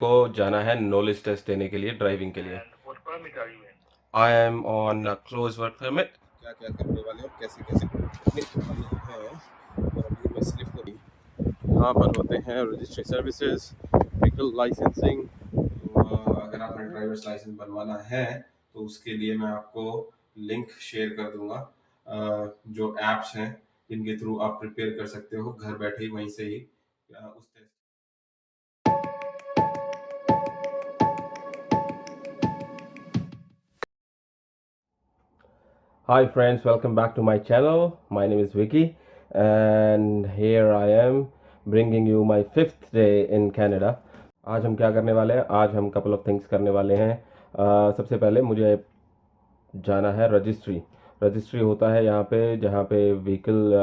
को जाना है नॉलेज टेस्ट देने के लिए ड्राइविंग के लिए। आई am on close work permit. क्या क्या करने वाले और कैसे कैसे करने हैं, और अभी मैं स्लिप को यहाँ पर होते हैं रजिस्ट्री सर्विसेज, व्हीकल लाइसेंसिंग। अगर आपने ड्राइवर्स लाइसेंस बनवाना है तो उसके लिए मैं आपको लिंक शेयर कर दूंगा, जो एप्स हैं जिनके थ्रू आप प्रिपेयर कर सकते हो घर बैठे ही, वहीं से ही उस test. Hi friends, welcome back to my channel. My name is Vicky and here I am bringing you my 5th day in Canada. आज हम क्या करने वाले हैं? आज हम couple of things करने वाले हैं। सबसे पहले मुझे जाना है रजिस्ट्री। रजिस्ट्री होता है यहाँ पे जहाँ पे व्हीकल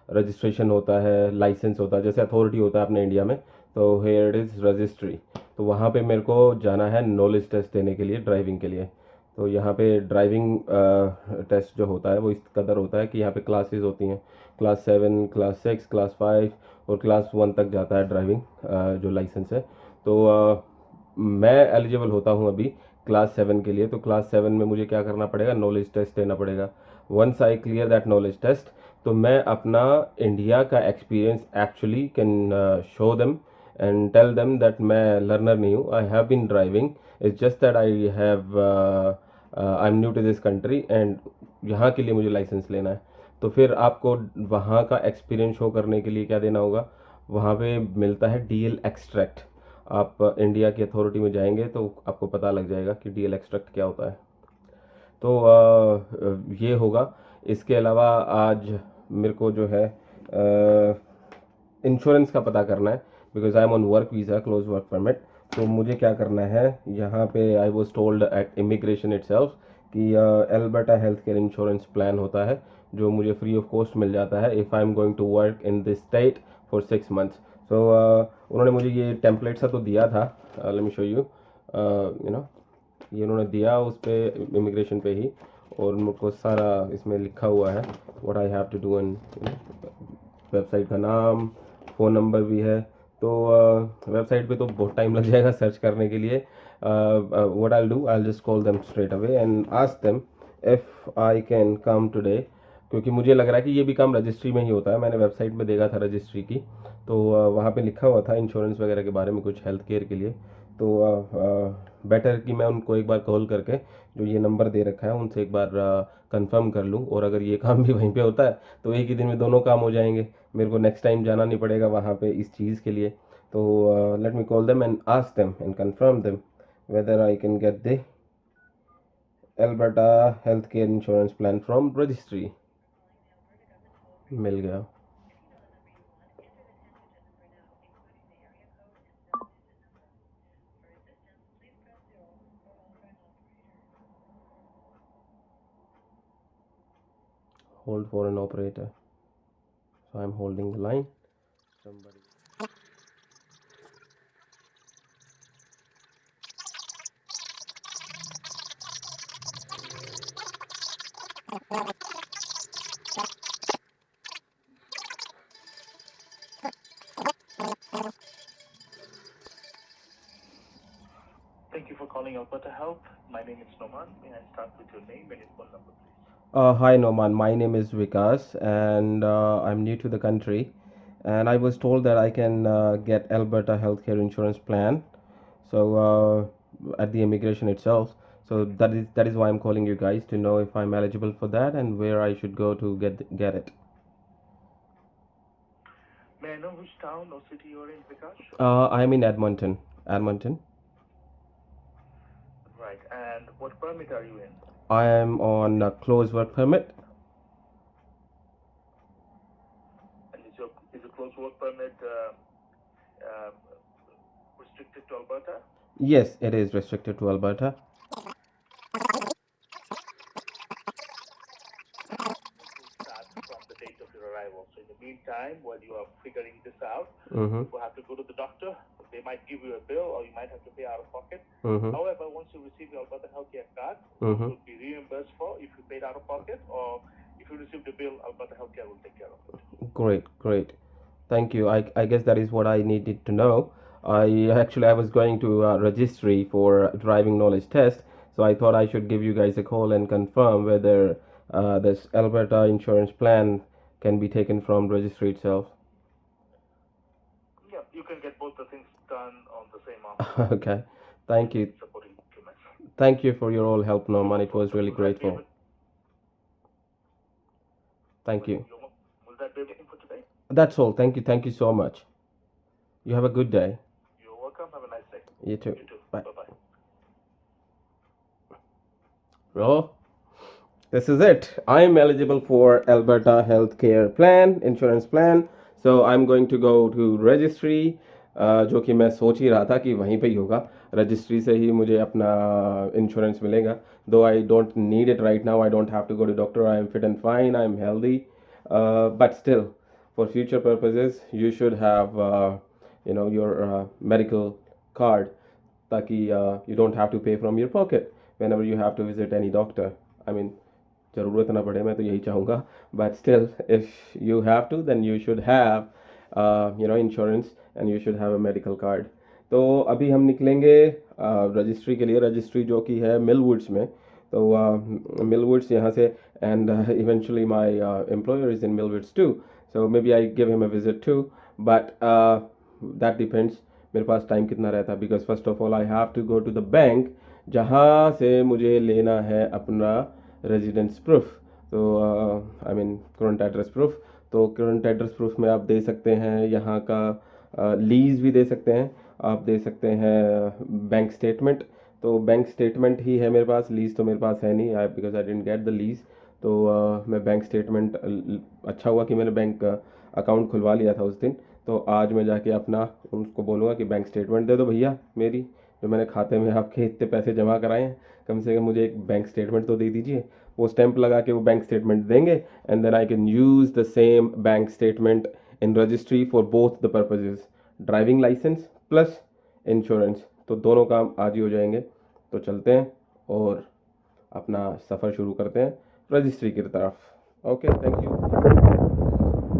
रजिस्ट्रेशन होता है, लाइसेंस होता है, जैसे अथॉरिटी होता है अपने इंडिया में, तो हेयर इट इज़ रजिस्ट्री। तो वहाँ पे मेरे को जाना है नॉलेज टेस्ट देने के लिए ड्राइविंग के लिए। तो यहाँ पे ड्राइविंग टेस्ट जो होता है वो इस कदर होता है कि यहाँ पे क्लासेस होती हैं, क्लास 7, क्लास 6, क्लास 5 और क्लास 1 तक जाता है ड्राइविंग जो लाइसेंस है। तो मैं एलिजिबल होता हूँ अभी क्लास 7 के लिए। तो क्लास 7 में मुझे क्या करना पड़ेगा? नॉलेज टेस्ट देना पड़ेगा। Once I clear that knowledge test तो मैं अपना इंडिया का experience actually can show them and tell them that मैं लर्नर नहीं हूँ, I have been driving, it's just that I am new to this country and यहाँ के लिए मुझे लाइसेंस लेना है। तो फिर आपको वहाँ का एक्सपीरियंस शो करने के लिए क्या देना होगा? वहाँ पे मिलता है डीएल एक्सट्रैक्ट। आप इंडिया की अथॉरिटी में जाएंगे तो आपको पता लग जाएगा कि डीएल एक्सट्रैक्ट क्या होता है। तो ये होगा। इसके अलावा आज मेरे को जो है इंश्योरेंस का पता करना है, because I am on work visa, close work permit. तो मुझे क्या करना है यहाँ पे? I was told at immigration itself कि Alberta health care insurance plan होता है जो मुझे फ्री ऑफ कॉस्ट मिल जाता है if I am going to work in this state for 6 months. So उन्होंने मुझे ये टेम्पलेट सा तो दिया था, let me show you, you know, ये उन्होंने दिया उस पर इमिग्रेशन पे ही, और मुझको सारा इसमें लिखा हुआ है what I have to do and website का नाम, फ़ोन नंबर भी है। तो वेबसाइट पे तो बहुत टाइम लग जाएगा सर्च करने के लिए। What I do, I just call them straight away and ask them if I can come today, क्योंकि मुझे लग रहा है कि ये भी काम रजिस्ट्री में ही होता है। मैंने वेबसाइट पे देखा था रजिस्ट्री की, तो वहाँ पे लिखा हुआ था इंश्योरेंस वगैरह के बारे में, कुछ हेल्थ केयर के लिए। तो बेटर कि मैं उनको एक बार कॉल करके, जो ये नंबर दे रखा है, उनसे एक बार कंफर्म कर लूँ, और अगर ये काम भी वहीं पे होता है तो एक ही दिन में दोनों काम हो जाएंगे। मेरे को नेक्स्ट टाइम जाना नहीं पड़ेगा वहाँ पे इस चीज़ के लिए। तो let me call them and ask them and confirm them whether I can get the Alberta healthcare insurance plan from registry। मिल गया। Hold for an operator, so I'm holding the line. Somebody। Thank you for calling Alberta Health. My name is Noman. May I start with your name and your phone number, please? Hi Noman, my name is Vikas and I'm new to the country, and I was told that I can get Alberta healthcare insurance plan. So at the immigration itself. So that is why I'm calling you guys to know if I'm eligible for that and where I should go to get it. May I know which town or city you're in, Vikas? I'm in Edmonton. Edmonton. Right. And what permit are you in? I am on a close work permit. And is your close work permit restricted to Alberta? Yes, it is restricted to Alberta. Start from the date of your arrival. So in the meantime, while you are figuring this out, Mm-hmm. you will have to go to the doctor. They might give you a bill, or you might have to pay out of pocket. Mm-hmm. However, once you receive your Alberta Healthcare card, Mm-hmm. you will be reimbursed for if you paid out of pocket, or if you receive the bill, Alberta Healthcare will take care of it. Great, great. Thank you. I guess that is what I needed to know. I was going to registry for driving knowledge test, so I thought I should give you guys a call and confirm whether this Alberta insurance plan can be taken from registry itself. Yeah, you can get both the things done on the same arm. Okay, thank you. Supporting documents. Thank you for your all help, Norman. It was really Will that be grateful. Thank you. Will that be everything for today? That's all. Thank you. Thank you so much. You have a good day. You're welcome. Have a nice day. You too. You too. Bye. Bye-bye. Well, this is it. I am eligible for Alberta Healthcare Plan, insurance plan. So I'm going to go to registry, जो कि मैं सोच ही रहा था कि वहीं पे ही होगा. रजिस्ट्री से ही मुझे अपना इंश्योरेंस मिलेगा. Though I don't need it right now, I don't have to go to doctor. I am fit and fine. I am healthy. But still, for future purposes, you should have, your medical card, ताकि you don't have to pay from your pocket whenever you have to visit any doctor. I mean, ज़रूरत ना पड़े, मैं तो यही चाहूँगा. But still, if you have to, then you should have, insurance and you should have a medical card. तो अभी हम निकलेंगे रजिस्ट्री के लिए. रजिस्ट्री जो कि है मिलवुड्स में. तो मिलवुड्स यहाँ से, and eventually my employer is in Millwoods too. So maybe I give him a visit too. But that depends मेरे पास टाइम कितना रहता है. Because first of all I have to go to the bank जहाँ से मुझे लेना है अपना रेजिडेंस प्रूफ. तो I mean current address proof. तो करंट एड्रेस प्रूफ में आप दे सकते हैं यहाँ का लीज भी दे सकते हैं. आप दे सकते हैं बैंक स्टेटमेंट. तो बैंक स्टेटमेंट ही है मेरे पास. लीज तो मेरे पास है नहीं, because I didn't get the lease. तो मैं बैंक स्टेटमेंट, अच्छा हुआ कि मैंने बैंक अकाउंट खुलवा लिया था उस दिन. तो आज मैं जाके अपना उनको बोलूँगा कि बैंक स्टेटमेंट दे दो भैया मेरी, जो मैंने खाते में आपके इतने पैसे जमा कराए हैं, कम से कम मुझे एक बैंक स्टेटमेंट तो दे दीजिए. वो स्टैंप लगा के वो बैंक स्टेटमेंट देंगे, and then I can use the same bank statement in registry for both the purposes, driving licence plus insurance. तो दोनों काम आज ही हो जाएंगे. तो चलते हैं और अपना सफ़र शुरू करते हैं रजिस्ट्री की तरफ. Okay, thank you.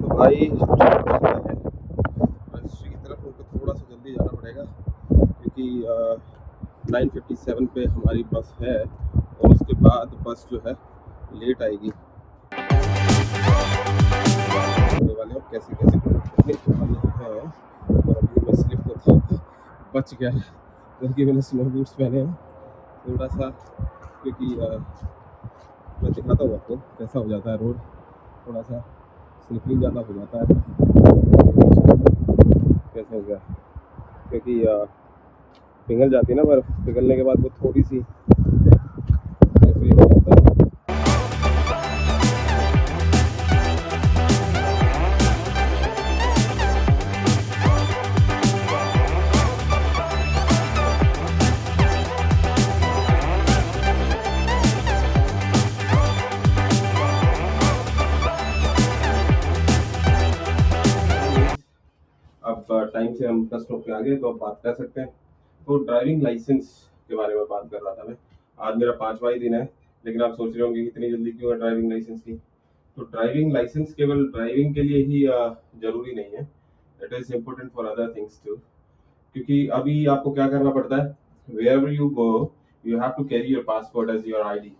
तो भाई रजिस्ट्री की तरफ उनको थोड़ा सा जल्दी जाना पड़ेगा, क्योंकि 9:57 पे हमारी बस है, और उसके बाद बस जो है लेट आएगी. वाले और कैसे कैसे है, और अभी मैं स्लिप होता बच गया क्योंकि मैंने स्नो बूट्स पहने हैं थोड़ा सा, क्योंकि मैं दिखाता हूँ आपको कैसा हो जाता है रोड. थोड़ा सा स्लिपरी ज़्यादा हो जाता है. कैसा हो गया, क्योंकि पिघल जाती है ना बर्फ़. पिघलने के बाद वो थोड़ी सी स्लिपरी हो जाता है. अब टाइम से हम बस स्टॉप पे आ गए, तो अब बात कर सकते हैं. तो ड्राइविंग लाइसेंस के बारे में बात कर रहा था मैं. आज मेरा 5वां ही दिन है, लेकिन आप सोच रहे होंगे इतनी जल्दी क्यों है ड्राइविंग लाइसेंस की. तो ड्राइविंग लाइसेंस केवल ड्राइविंग के लिए ही ज़रूरी नहीं है. It is important for other things too. क्योंकि अभी आपको क्या करना पड़ता है, wherever you go you have to carry your passport as your ID.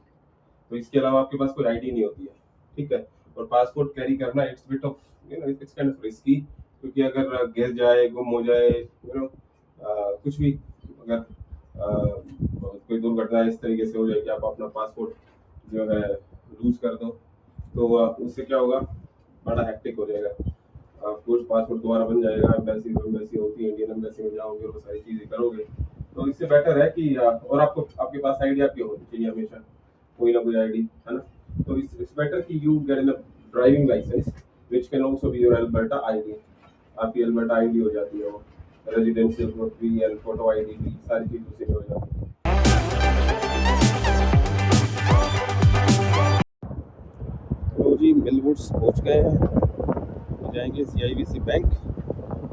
तो इसके अलावा आपके पास कोई आईडी नहीं होती है, ठीक है. और पासपोर्ट कैरी करना it's bit of its kind of risky, क्योंकि अगर गिर जाए, गुम हो जाए, कुछ भी, अगर कोई दुर्घटना इस तरीके से हो जाए कि आप अपना पासपोर्ट जो है लूज कर दो, तो उससे क्या होगा, बड़ा हेक्टिक हो जाएगा. आपको पासपोर्ट दोबारा बन जाएगा. एम्बेसी होती है, इंडियन एम्बेसी में जाओगे, वो सारी चीज़ें करोगे. तो इससे बेटर है कि और आपके पास आईडी आपकी होनी चाहिए हमेशा, कोई ना कोई आईडी, है ना. तो इट्स बेटर कि you get in a driving licence which can also be your Alberta ID. आपकी अल्बर्टा आईडी हो जाती है, वो रेजिडेंशियल प्रूफ भी एंड फोटो आईडी भी, सारी चीज़ उसी में हो जाती है. तो जी मिलवुड्स पहुंच गए हैं. जाएंगे CIBC बैंक,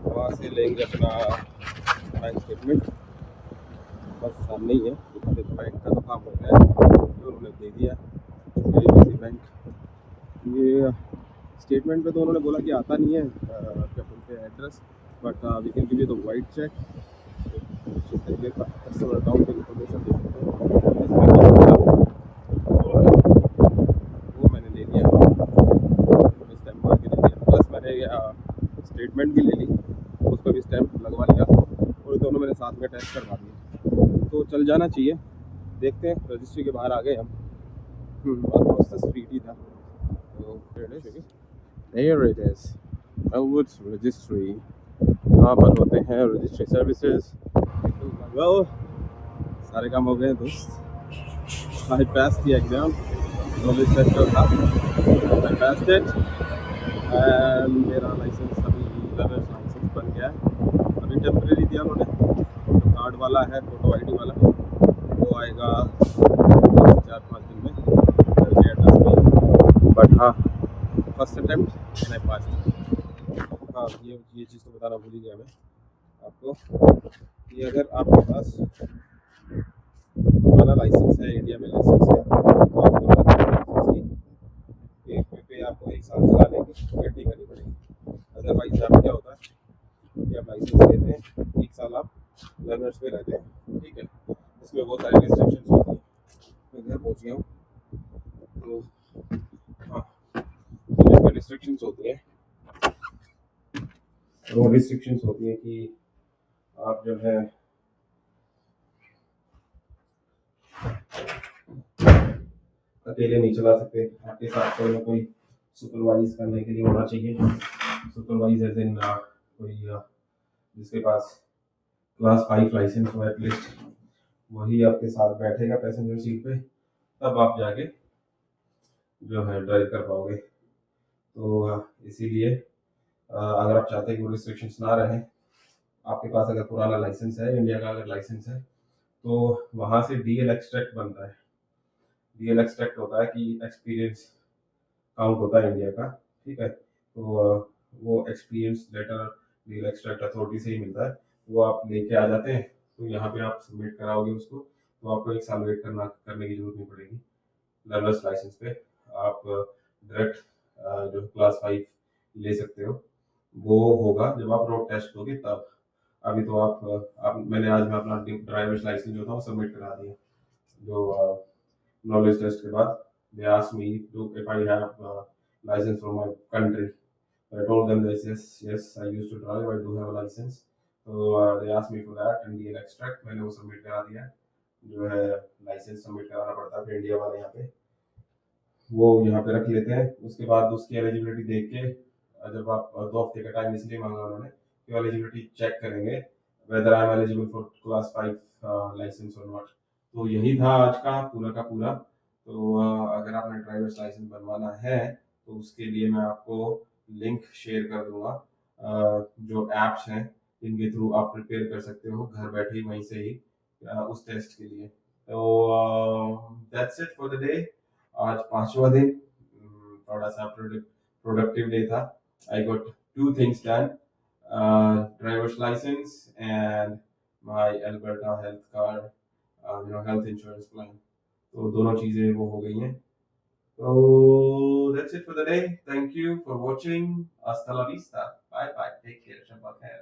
वहाँ से लेंगे अपना बैंक स्टेटमेंट. बस सामने ही है. बैंक का तो काम हो गया है, उन्होंने दे दिया. CIBC बैंक, ये स्टेटमेंट पे तो उन्होंने बोला कि आता नहीं है, क्या बोलते हैं, address. But we can give you the white check, जिस तरीके का कस्टमर अकाउंट इन्फॉर्मेशन दे सकते हैं। इसमें क्या होगा, वो मैंने ले लिया, स्टैम्प मार के ले लिया, प्लस मैंने स्टेटमेंट भी ले ली, उसका भी स्टैम्प लगवा लिया, और दोनों मैंने साथ में अटैच करवा दिए। तो चल जाना चाहिए। देखते हैं, रजिस्ट्री के बाहर आ गए हम। ऑलमोस्ट स्ट्रीट ही था। तो here it is, Elwood's Registry। यहाँ पर होते हैं रजिस्ट्री सर्विसेज। वेल, सारे काम हो गए दोस्त। I passed the exam, knowledge test था, I passed it, एंड मेरा लाइसेंस अभी लर्नर्स लाइसेंस बन गया है। अभी टेम्परेरी दिया उन्होंने, कार्ड वाला है, फोटो आईडी वाला, वो आएगा 4-5 दिन में एड्रेस पे। बट हाँ, फर्स्ट अटेम्प्ट एंड आई पास। हाँ, ये चीज़ तो बताना भूल ही गया मैं आपको कि अगर आपके पास पुराना लाइसेंस है, इंडिया में लाइसेंस है, तो आपको एक पे आपको 1 साल चलाने की गारंटी करनी पड़ेगी। अदरवाइज यहाँ पे क्या होता है कि आप लाइसेंस लेते हैं, 1 साल आप लर्नर्स पे रहते हैं, ठीक है। इसमें बहुत सारी रिस्ट्रिक्शंस होती हैं। मैं घर पहुँच गया हूँ, तो हाँ, इसमें रिस्ट्रिक्शंस होती हैं। वो रिस्ट्रिक्शंस होती हैं कि आप जो है अकेले नहीं चला सकते, आपके साथ कोई ना कोई सुपरवाइज करने के लिए होना चाहिए। सुपरवाइज एज इन कोई जिसके पास क्लास 5 लाइसेंस हो एटलीस्ट, वही आपके साथ बैठेगा पैसेंजर सीट पे, तब आप जाके जो है ड्राइव कर पाओगे। तो इसीलिए अगर आप चाहते हैं कि वो रिस्ट्रिक्शंस ना रहे, आपके पास अगर पुराना लाइसेंस है, इंडिया का अगर लाइसेंस है, तो वहाँ से डीएल एक्सट्रैक्ट बनता है। डीएल एक्सट्रैक्ट होता है कि एक्सपीरियंस काउंट होता है इंडिया का, ठीक है। तो वो experience letter DL extract authority से ही मिलता है, वो आप लेके आ जाते हैं। तो यहाँ पे आप सबमिट कराओगे उसको, तो आपको 1 साल वेट करने की जरूरत नहीं पड़ेगी लर्नर्स लाइसेंस पे। आप डायरेक्ट जो क्लास 5 ले सकते हो, वो होगा जब आप रोड टेस्ट दोगे तब। अभी तो मैंने आज में अपना ड्राइवर्स लाइसेंस जो था वो सबमिट करा दिया, जो knowledge test के बाद they asked me to if I have license from my country. I told them that yes, I used to drive, I do have a license. So they asked me for that and DL extract मैंने वो submit करा दिया। जो है license submit कराना पड़ता है, फिर इंडिया वाले यहाँ पे वो यहाँ पे रख लेते हैं। उसके बाद उसकी एलिजिबिलिटी देख के, जब आप 2 हफ्ते का टाइम इसलिए मांगा उन्होंने कि एलिजिबिलिटी चेक करेंगे whether I am eligible for class 5 licence और नॉट। तो यही था आज का पूरा। तो अगर आपने ड्राइवर्स लाइसेंस बनवाना है तो उसके लिए मैं आपको लिंक शेयर कर दूंगा, जो एप्स हैं जिनके थ्रू आप प्रिपेयर कर सकते हो घर बैठे ही वहीं से ही उस टेस्ट के लिए। तो that's it for the day. आज 5वां दिन, थोड़ा सा प्रोडक्टिव डे था। I got 2 things done, drivers licence and my Alberta health card, health insurance plan. तो दोनों चीज़ें वो हो गई हैं। तो that's it for the day. Thank you for watching. हasta la vista, bye bye, take care, शब्बा खैर।